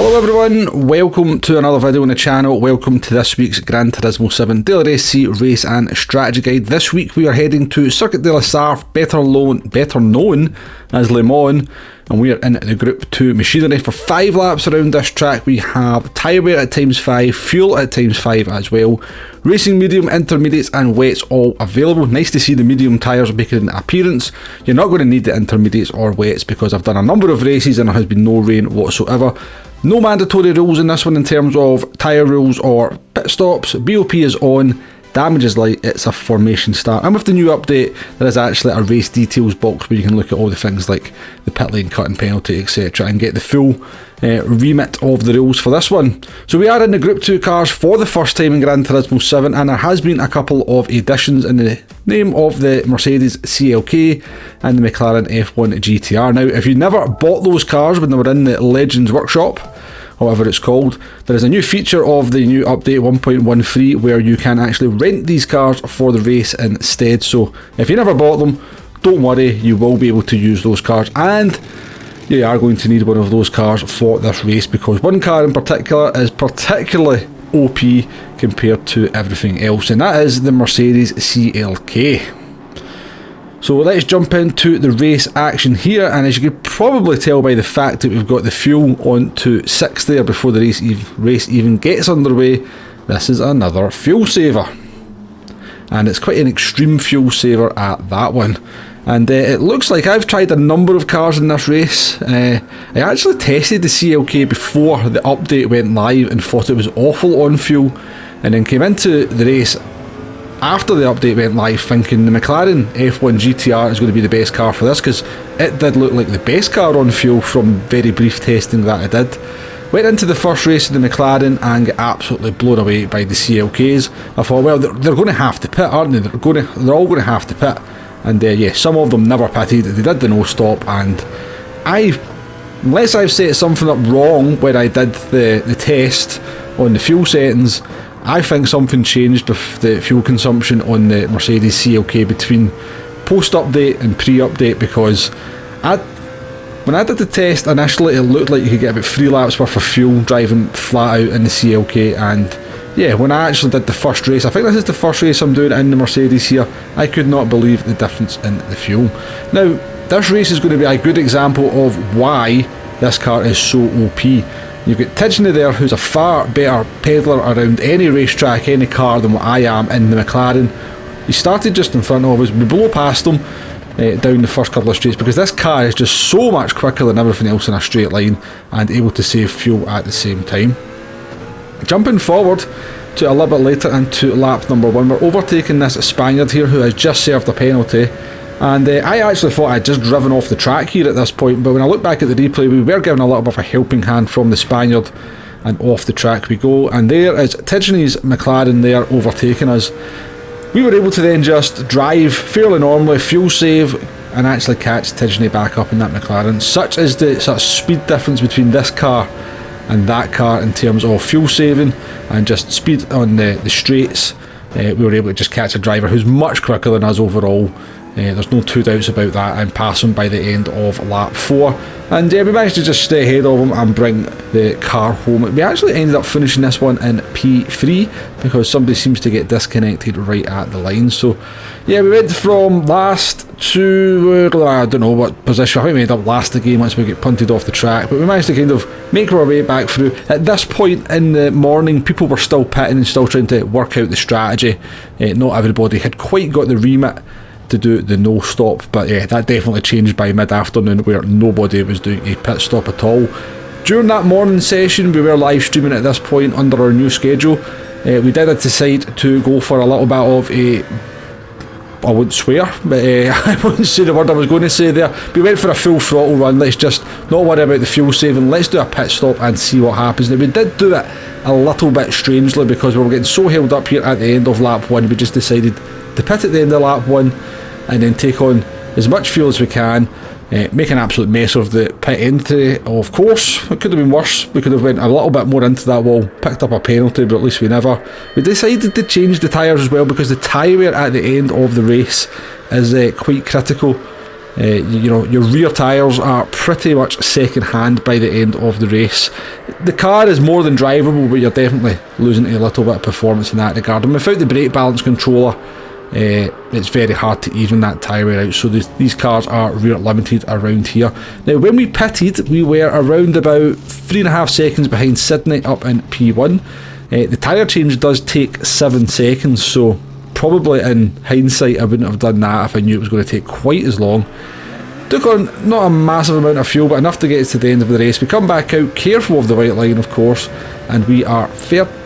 Hello everyone, welcome to another video on the channel. Welcome to this week's Gran Turismo 7 Daily Race C Race and Strategy Guide. This week we are heading to Circuit de la Sarthe, better known as Le Mans, and we are in the Group 2 machinery for 5 laps around this track. We have tyre wear at ×5, fuel at ×5 as well, racing medium, intermediates and wets all available. Nice to see the medium tyres making an appearance. You're not going to need the intermediates or wets because I've done a number of races and there has been no rain whatsoever. No mandatory rules in this one in terms of tyre rules or pit stops. BOP is on, damage is light, it's a formation start. And with the new update, there is actually a race details box where you can look at all the things like the pit lane cut and penalty, etc., and get the full remit of the rules for this one. So we are in the Group 2 cars for the first time in Gran Turismo 7, and there has been a couple of additions in the name of the Mercedes CLK and the McLaren F1 GTR. Now, if you never bought those cars when they were in the Legends Workshop, whatever it's called, there is a new feature of the new update 1.13 where you can actually rent these cars for the race instead. So if you never bought them, don't worry, you will be able to use those cars, and you are going to need one of those cars for this race because one car in particular is particularly OP compared to everything else, and that is the Mercedes CLK. So let's jump into the race action here, and as you could probably tell by the fact that we've got the fuel on to 6 there before the race even gets underway, this is another fuel saver. And it's quite an extreme fuel saver at that one. And it looks like I've tried a number of cars in this race. I actually tested the CLK before the update went live and thought it was awful on fuel, and then came into the race after the update went live thinking the McLaren F1 GTR is going to be the best car for this, because it did look like the best car on fuel from very brief testing that I did. Went into the first race in the McLaren and got absolutely blown away by the CLKs. I thought, well, they're going to have to pit, aren't they? They're all going to have to pit. And yeah, some of them never pitted. They did the no stop, and unless I've set something up wrong when I did the test on the fuel settings, I think something changed with the fuel consumption on the Mercedes CLK between post-update and pre-update, because when I did the test initially, it looked like you could get about 3 laps worth of fuel driving flat out in the CLK, and yeah, when I actually did the first race, I think this is the first race I'm doing in the Mercedes here, I could not believe the difference in the fuel. Now, this race is going to be a good example of why this car is so OP. You've got Tidgney there, who's a far better pedaler around any racetrack, any car, than what I am in the McLaren. He started just in front of us, we blow past him down the first couple of straights because this car is just so much quicker than everything else in a straight line and able to save fuel at the same time. Jumping forward to a little bit later into lap number 1, we're overtaking this Spaniard here who has just served a penalty, and I actually thought I'd just driven off the track here at this point, but when I look back at the replay, we were given a little bit of a helping hand from the Spaniard, and off the track we go, and there is Tidgney's McLaren there overtaking us. We were able to then just drive fairly normally, fuel save, and actually catch Tidgney back up in that McLaren. Such is the sort of speed difference between this car and that car in terms of fuel saving and just speed on the straights. We were able to just catch a driver who's much quicker than us overall. There's no two doubts about that, and pass him by the end of lap 4. And we managed to just stay ahead of him and bring the car home. We actually ended up finishing this one in P3 because somebody seems to get disconnected right at the line. So yeah, we went from last to, I don't know what position, I think we ended up last again once we get punted off the track, but we managed to kind of make our way back through. At this point in the morning, people were still pitting and still trying to work out the strategy. Not everybody had quite got the remit to do the no stop, but yeah, that definitely changed by mid-afternoon where nobody was doing a pit stop at all. During that morning session, we were live streaming at this point under our new schedule. We did decide to go for a little bit of a, I wouldn't swear, but I wouldn't say the word I was going to say there. We went for a full throttle run. Let's just not worry about the fuel saving, let's do a pit stop and see what happens. Now, we did do it a little bit strangely because we were getting so held up here at the end of lap 1, we just decided to pit at the end of lap 1 and then take on as much fuel as we can, make an absolute mess of the pit entry. Of course, it could have been worse. We could have went a little bit more into that wall, picked up a penalty, but at least we never. We decided to change the tyres as well because the tyre wear at the end of the race is quite critical You know, your rear tyres are pretty much second hand by the end of the race. The car is more than drivable, but you're definitely losing a little bit of performance in that regard. And without the brake balance controller, it's very hard to even that tyre wear out. So these cars are rear limited around here. Now, when we pitted, we were around about 3.5 seconds behind Sydney up in P1. The tyre change does take 7 seconds, so probably in hindsight I wouldn't have done that if I knew it was going to take quite as long. Took on not a massive amount of fuel, but enough to get us to the end of the race. We come back out, careful of the white line of course, and we are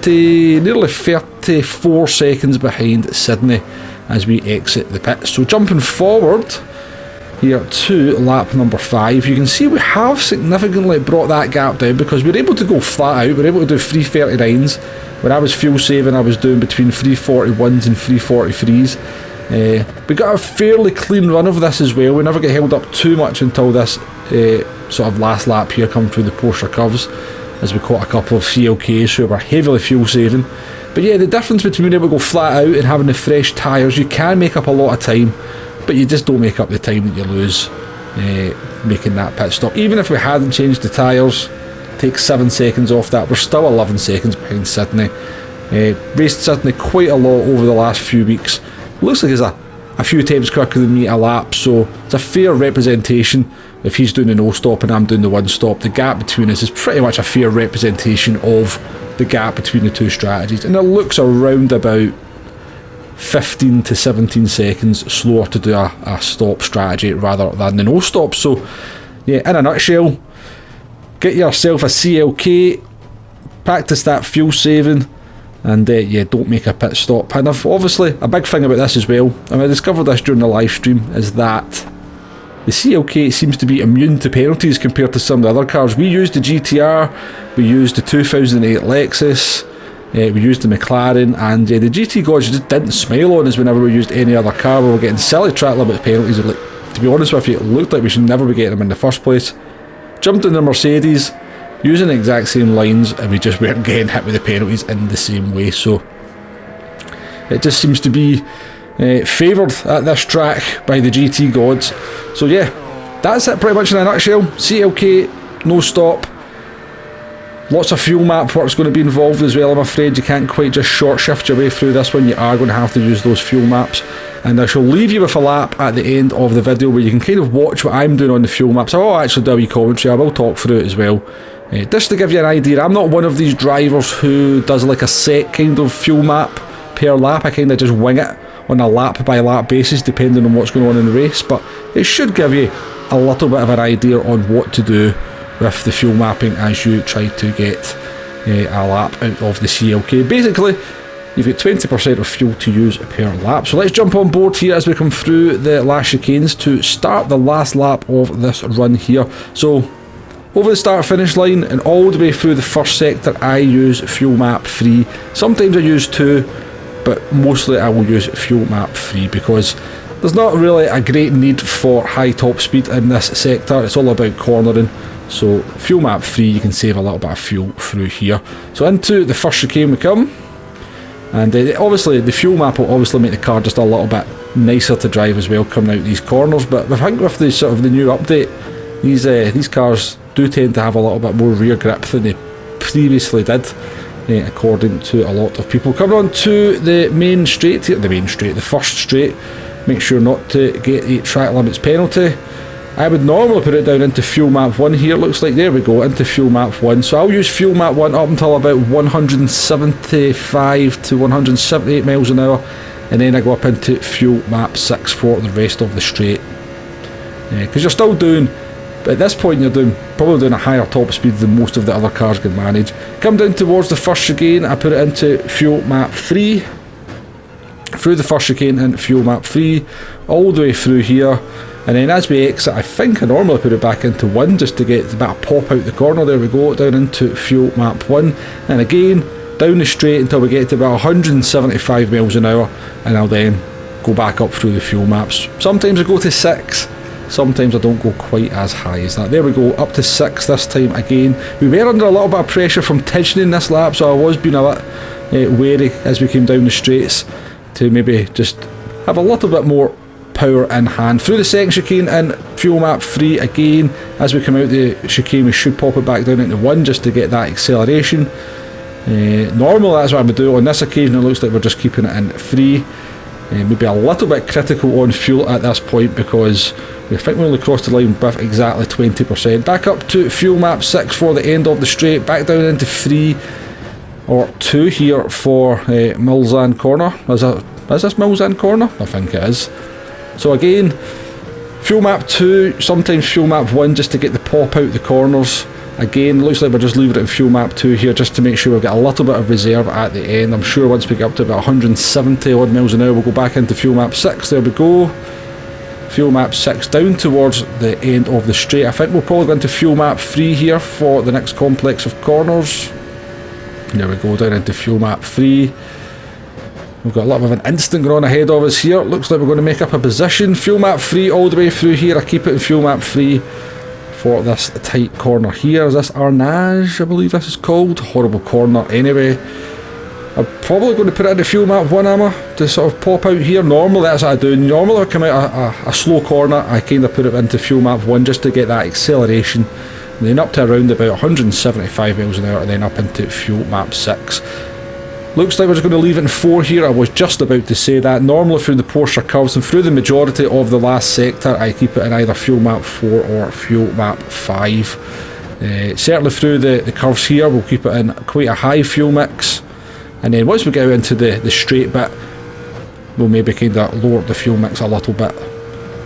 nearly 34 seconds behind Sydney as we exit the pit. So jumping forward here to lap number 5, you can see we have significantly brought that gap down because we were able to go flat out. We were able to do 339s. When I was fuel saving, I was doing between 341s and 343s. We got a fairly clean run of this as well. We never get held up too much until this sort of last lap here come through the Porsche curves, as we caught a couple of CLKs who were heavily fuel saving. But yeah, the difference between being able to go flat out and having the fresh tyres, you can make up a lot of time, but you just don't make up the time that you lose making that pit stop. Even if we hadn't changed the tyres, take 7 seconds off that, we're still 11 seconds behind Sydney. Raced Sydney quite a lot over the last few weeks. Looks like he's a few attempts quicker than me a lap, so it's a fair representation. If he's doing the no stop and I'm doing the one stop, the gap between us is pretty much a fair representation of the gap between the two strategies, and it looks around about 15 to 17 seconds slower to do a stop strategy rather than the no stop. So yeah, in a nutshell, get yourself a CLK, practice that fuel saving, and yeah, don't make a pit stop. And obviously a big thing about this as well, and I discovered this during the live stream, is that the CLK seems to be immune to penalties compared to some of the other cars. We used the GTR, we used the 2008 Lexus, we used the McLaren, and the GT gods just didn't smile on us whenever we used any other car. We were getting silly track limit penalties. Like, to be honest with you, it looked like we should never be getting them in the first place. Jumped in the Mercedes, using the exact same lines, and we just weren't getting hit with the penalties in the same way. So it just seems to be favoured at this track by the GT gods. So yeah, that's it pretty much in a nutshell. CLK, no stop. Lots of fuel map work's going to be involved as well. I'm afraid you can't quite just short shift your way through this one. You are going to have to use those fuel maps, and I shall leave you with a lap at the end of the video where you can kind of watch what I'm doing on the fuel maps. I will actually do a wee commentary, I will talk through it as well. Just to give you an idea, I'm not one of these drivers who does like a set kind of fuel map per lap. I kind of just wing it on a lap by lap basis depending on what's going on in the race, but it should give you a little bit of an idea on what to do with the fuel mapping as you try to get a lap out of the CLK. Basically, you've got 20% of fuel to use per lap. So let's jump on board here as we come through the last chicanes to start the last lap of this run here. So over the start finish line and all the way through the first sector, I use fuel map 3. Sometimes I use 2, but mostly I will use fuel map 3 because there's not really a great need for high top speed in this sector. It's all about cornering. So fuel map 3, you can save a little bit of fuel through here. So into the first chicane we come, and obviously the fuel map will obviously make the car just a little bit nicer to drive as well coming out these corners. But I think with the sort of the new update, these cars do tend to have a little bit more rear grip than they previously did, according to a lot of people. Coming on to the main straight here, the first straight. Make sure not to get a track limits penalty. I would normally put it down into fuel map 1 here. Looks like there we go, into fuel map 1. So I'll use fuel map 1 up until about 175 to 178 miles an hour, and then I go up into fuel map 6 for the rest of the straight. Because you're still doing, at this point you're probably doing a higher top speed than most of the other cars can manage. Come down towards the first chicane, I put it into fuel map 3. Through the first chicane into fuel map 3, all the way through here. And then as we exit, I think I normally put it back into 1 just to get a bit of pop out the corner. There we go, down into fuel map 1. And again, down the straight until we get to about 175 miles an hour. And I'll then go back up through the fuel maps. Sometimes I go to 6, sometimes I don't go quite as high as that. There we go, up to 6 this time again. We were under a little bit of pressure from Tidgeon in this lap, so I was being a bit wary as we came down the straights to maybe just have a little bit more power in hand. Through the second chicane in fuel map 3 again. As we come out the chicane, we should pop it back down into 1 just to get that acceleration. Normally that's what I would do. On this occasion it looks like we're just keeping it in 3. Maybe a little bit critical on fuel at this point because we think we only crossed the line with exactly 20%. Back up to fuel map 6 for the end of the straight. Back down into 3 or 2 here for Mulsanne Corner. Is this Mulsanne Corner? I think it is. So again, fuel map 2, sometimes fuel map 1 just to get the pop out the corners. Again, looks like we're just leaving it in fuel map 2 here just to make sure we've got a little bit of reserve at the end. I'm sure once we get up to about 170 odd miles an hour we'll go back into fuel map 6. There we go. Fuel map 6 down towards the end of the straight. I think we'll probably go into fuel map 3 here for the next complex of corners. There we go, down into fuel map 3. We've got a lot of an instant going on ahead of us here. Looks like we're going to make up a position. Fuel map 3 all the way through here. I keep it in fuel map 3 for this tight corner here. Is this Arnage, I believe this is called? Horrible corner anyway. I'm probably going to put it into fuel map 1, am I? To sort of pop out here. Normally that's what I do. Normally I come out a slow corner, I kind of put it into fuel map 1 just to get that acceleration. And then up to around about 175 miles an hour and then up into fuel map 6. Looks like we're just going to leave it in 4 here. I was just about to say that. Normally through the Porsche curves and through the majority of the last sector I keep it in either fuel map 4 or fuel map 5. Certainly through the curves here we'll keep it in quite a high fuel mix, and then once we get out into the straight bit we'll maybe kind of lower the fuel mix a little bit,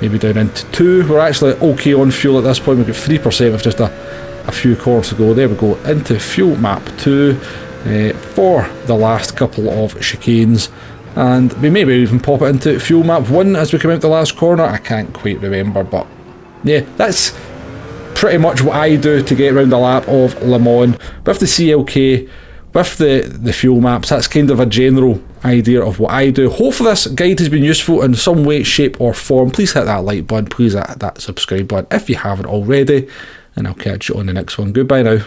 maybe down into 2. We're actually okay on fuel at this point. We've got 3% with just a few corners to go. There we go, into fuel map 2 for the last couple of chicanes, and we maybe even pop it into fuel map 1 as we come out the last corner. I can't quite remember, but yeah, that's pretty much what I do to get around the lap of Le Mans with the CLK, with the fuel maps. That's kind of a general idea of what I do. Hopefully this guide has been useful in some way, shape or form. Please hit that like button, please hit that subscribe button if you haven't already, and I'll catch you on the next one. Goodbye now.